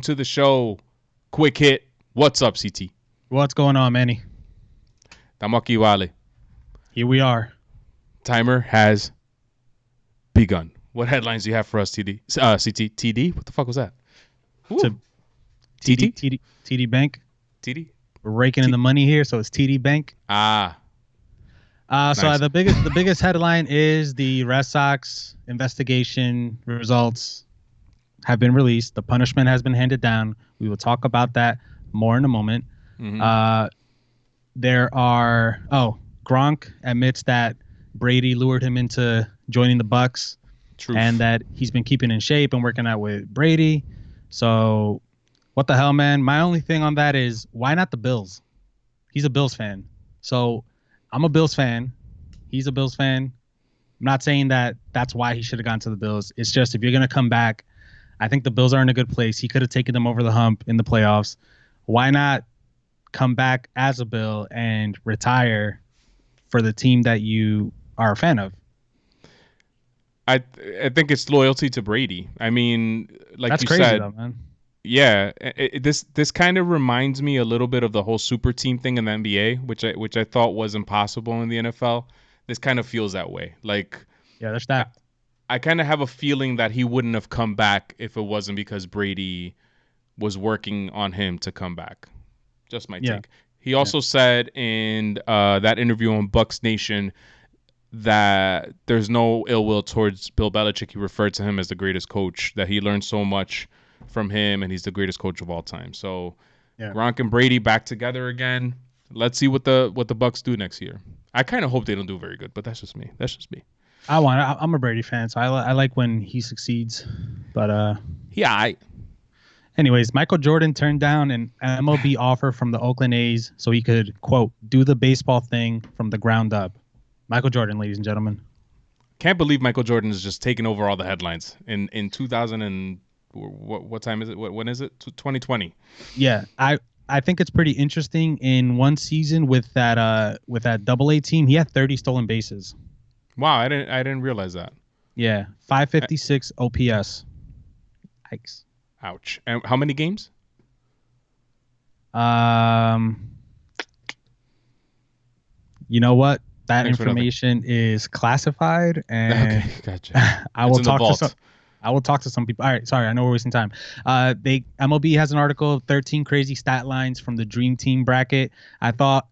to the show. Quick hit. What's up, CT? What's going on, Manny? Estamos aquí, vale. Here we are. Timer has begun. What headlines do you have for us, TD? CT? TD? What the fuck was that? To TT? TD Bank. TD? We're raking in the money here, so it's TD Bank. Ah. So Nice. the biggest headline is the Red Sox investigation results have been released. The punishment has been handed down. We will talk about that more in a moment. Mhm. Gronk admits that Brady lured him into joining the Bucks. Truth. And that he's been keeping in shape and working out with Brady. So what the hell, man? My only thing on that is why not the Bills? He's a Bills fan. So I'm a Bills fan. He's a Bills fan. I'm not saying that that's why he should have gone to the Bills. It's just if you're going to come back, I think the Bills are in a good place. He could have taken them over the hump in the playoffs. Why not come back as a Bill and retire for the team that you are a fan of? I think it's loyalty to Brady. I mean, like That's you crazy said, though, man. yeah. This kind of reminds me a little bit of the whole super team thing in the NBA, which I thought was impossible in the NFL. This kind of feels that way. Like, Yeah, there's that. I kind of have a feeling that he wouldn't have come back if it wasn't because Brady was working on him to come back. Just my take. He also said in that interview on Bucks Nation that there's no ill will towards Bill Belichick. He referred to him as the greatest coach, that he learned so much from him, and he's the greatest coach of all time. So Gronk and Brady back together again. Let's see what the Bucks do next year. I kind of hope they don't do very good, but that's just me. I'm a Brady fan, so I like when he succeeds. But yeah. Anyways, Michael Jordan turned down an MLB offer from the Oakland A's so he could, quote, do the baseball thing from the ground up. Michael Jordan, ladies and gentlemen. Can't believe Michael Jordan is just taking over all the headlines in 2000 and what time is it? When is it? 2020. Yeah, I think it's pretty interesting. In one season with that Double-A team, he had 30 stolen bases. Wow, I didn't realize that. Yeah, 556 OPS. Yikes. Ouch. And how many games? You know what? That information is classified, and okay, gotcha. I will talk to some people. All right, sorry, I know we're wasting time. MLB has an article, 13 crazy stat lines from the Dream Team bracket. I thought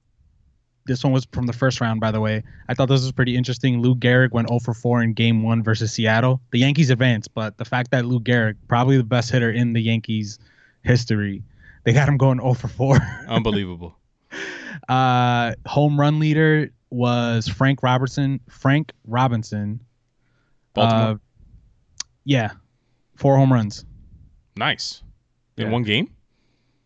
this one was from the first round, by the way. I thought this was pretty interesting. Lou Gehrig went 0 for 4 in Game 1 versus Seattle. The Yankees advanced, but the fact that Lou Gehrig, probably the best hitter in the Yankees history, they got him going 0 for 4. Unbelievable. Home run leader was Frank Robinson. Baltimore. 4 home runs. Nice. In one game?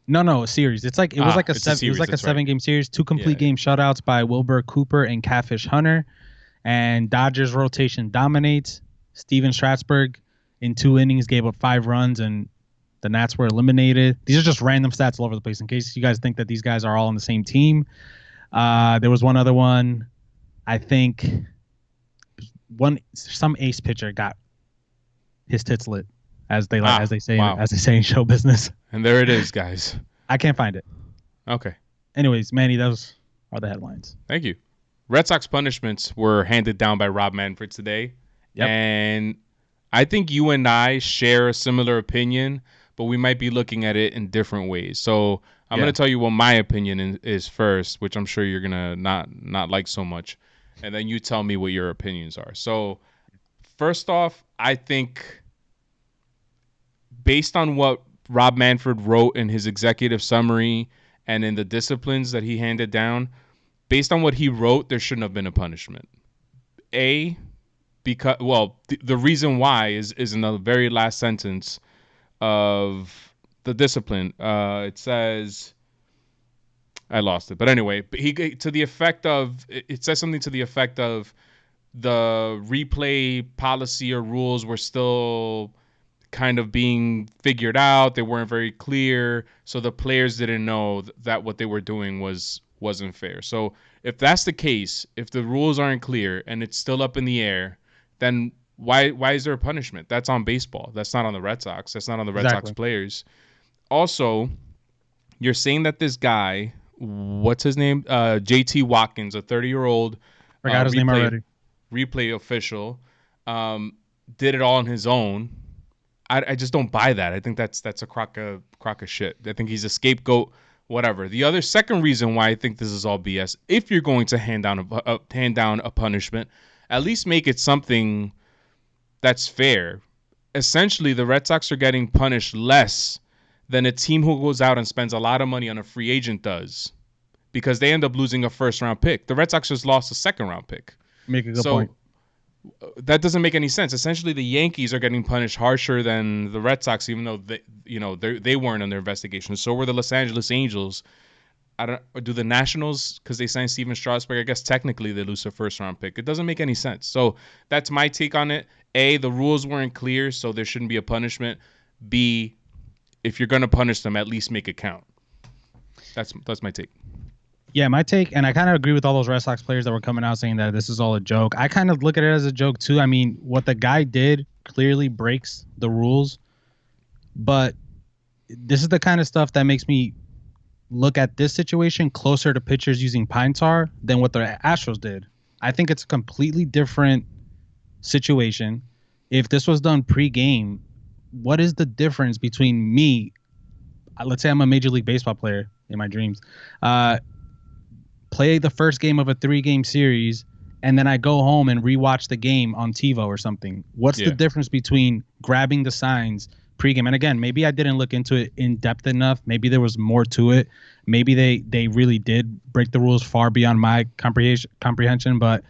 No, a series. It was like a 7-game series. 2 complete game shutouts by Wilbur Cooper and Catfish Hunter. And Dodgers rotation dominates. Steven Strasburg in 2 innings gave up 5 runs, and the Nats were eliminated. These are just random stats all over the place in case you guys think that these guys are all on the same team. There was one other one. I think some ace pitcher got his tits lit, as they say in show business. And there it is, guys. I can't find it. Okay. Anyways, Manny, those are the headlines. Thank you. Red Sox punishments were handed down by Rob Manfred today. Yep. And I think you and I share a similar opinion, but we might be looking at it in different ways. So I'm going to tell you what my opinion is first, which I'm sure you're going to not like so much. And then you tell me what your opinions are. So first off, I think based on what Rob Manfred wrote in his executive summary and in the disciplines that he handed down, based on what he wrote, there shouldn't have been a punishment. Because the reason why is in the very last sentence of the discipline. It says, I lost it, but anyway, it says something to the effect of the replay policy or rules were still kind of being figured out. They weren't very clear, so the players didn't know that what they were doing wasn't fair. So if that's the case, if the rules aren't clear and it's still up in the air, then why is there a punishment? That's on baseball. That's not on the Red Sox. That's not on the Red Sox players. Also, you're saying that this guy, what's his name? JT Watkins, a 30-year-old Forgot his name replay already. official, um, did it all on his own. I just don't buy that. I think that's a crock of shit. I think he's a scapegoat. Whatever. The other second reason why I think this is all BS. If you're going to hand down a punishment, at least make it something that's fair. Essentially, the Red Sox are getting punished less than a team who goes out and spends a lot of money on a free agent does, because they end up losing a first round pick. The Red Sox just lost a second round pick. Make a good So point. that doesn't make any sense. Essentially, the Yankees are getting punished harsher than the Red Sox, even though they weren't on their investigation. So were the Los Angeles Angels. I don't do the Nationals because they signed Steven Strasburg. I guess technically they lose a first round pick. It doesn't make any sense. So that's my take on it. A, the rules weren't clear, so there shouldn't be a punishment. B, if you're gonna punish them, at least make it count. That's my take. Yeah, my take, and I kind of agree with all those Red Sox players that were coming out saying that this is all a joke. I kind of look at it as a joke too. I mean, what the guy did clearly breaks the rules, but this is the kind of stuff that makes me look at this situation closer to pitchers using pine tar than what the Astros did. I think it's a completely different situation. If this was done pre-game, what is the difference between me? Let's say I'm a Major League Baseball player in my dreams. Play the first game of a 3-game series, and then I go home and rewatch the game on TiVo or something. What's the difference between grabbing the signs pregame? And again, maybe I didn't look into it in depth enough. Maybe there was more to it. Maybe they really did break the rules far beyond my comprehension. But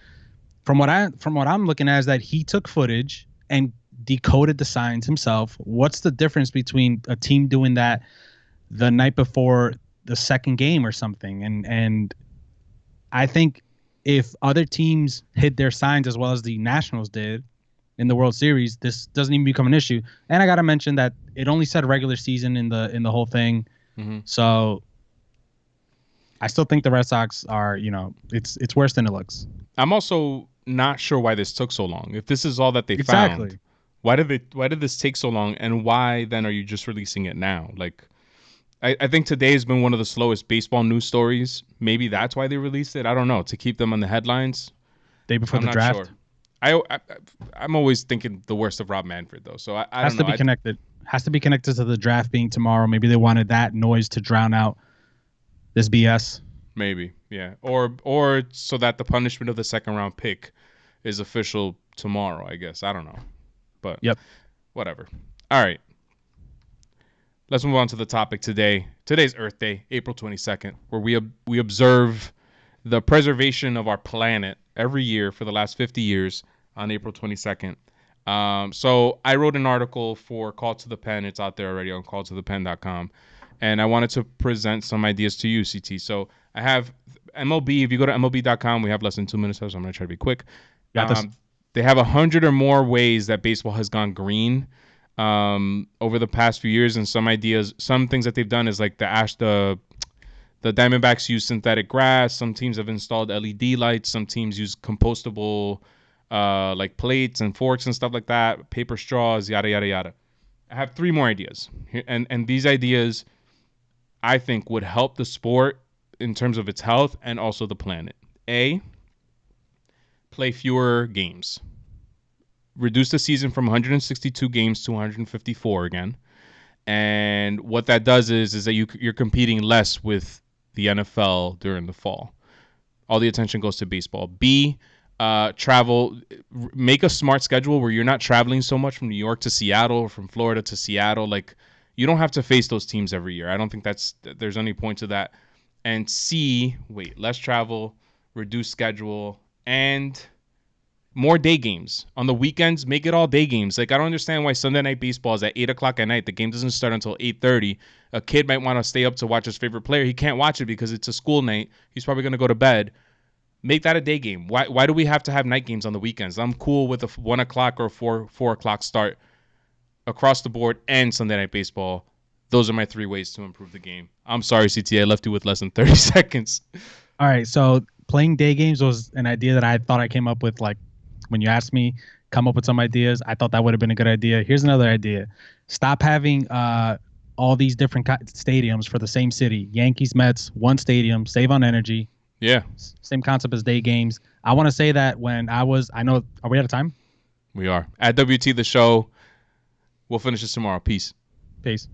from what I'm looking at is that he took footage and decoded the signs himself. What's the difference between a team doing that the night before the second game or something? And I think if other teams hid their signs as well as the Nationals did in the World Series, this doesn't even become an issue. And I got to mention that it only said regular season in the whole thing. Mm-hmm. So I still think the Red Sox are, it's worse than it looks. I'm also not sure why this took so long. If this is all that they found, why did this take so long, and why then are you just releasing it now? Like, I think today has been one of the slowest baseball news stories. Maybe that's why they released it. I don't know, to keep them on the headlines. Day before the draft. Sure. I'm always thinking the worst of Rob Manfred, though. So I don't know. Has to be connected. Has to be connected to the draft being tomorrow. Maybe they wanted that noise to drown out this BS. Maybe, yeah. Or so that the punishment of the second round pick is official tomorrow, I guess. I don't know. But yep. Whatever. All right. Let's move on to the topic today. Today's Earth Day, April 22nd, where we observe the preservation of our planet every year for the last 50 years on April 22nd. So I wrote an article for Call to the Pen. It's out there already on calltothepen.com. And I wanted to present some ideas to you, CT. So I have MLB. If you go to MLB.com, we have less than 2 minutes, so I'm going to try to be quick. They have 100 or more ways that baseball has gone green over the past few years, and some things that they've done is like the Diamondbacks use synthetic grass. Some teams have installed LED lights. Some teams use compostable like plates and forks and stuff like that, paper straws, yada yada yada. I have 3 more ideas, and these ideas I think would help the sport in terms of its health and also the planet. A, play fewer games. Reduce the season from 162 games to 154 again. And what that does is that you're competing less with the NFL during the fall. All the attention goes to baseball. B, travel. Make a smart schedule where you're not traveling so much from New York to Seattle or from Florida to Seattle. Like, you don't have to face those teams every year. I don't think there's any point to that. And C, less travel, reduce schedule, and more day games. On the weekends, make it all day games. Like, I don't understand why Sunday Night Baseball is at 8 o'clock at night. The game doesn't start until 8:30. A kid might want to stay up to watch his favorite player. He can't watch it because it's a school night. He's probably going to go to bed. Make that a day game. Why do we have to have night games on the weekends? I'm cool with a 1 o'clock or 4 o'clock start across the board and Sunday Night Baseball. Those are my 3 ways to improve the game. I'm sorry, CTA, I left you with less than 30 seconds. All right, so playing day games was an idea that I thought I came up with, like, when you asked me, come up with some ideas. I thought that would have been a good idea. Here's another idea. Stop having all these different stadiums for the same city. Yankees, Mets, one stadium, save on energy. Yeah, Same concept as day games. I want to say that I know, are we out of time? we are at WT the show. We'll finish this tomorrow. Peace. Peace.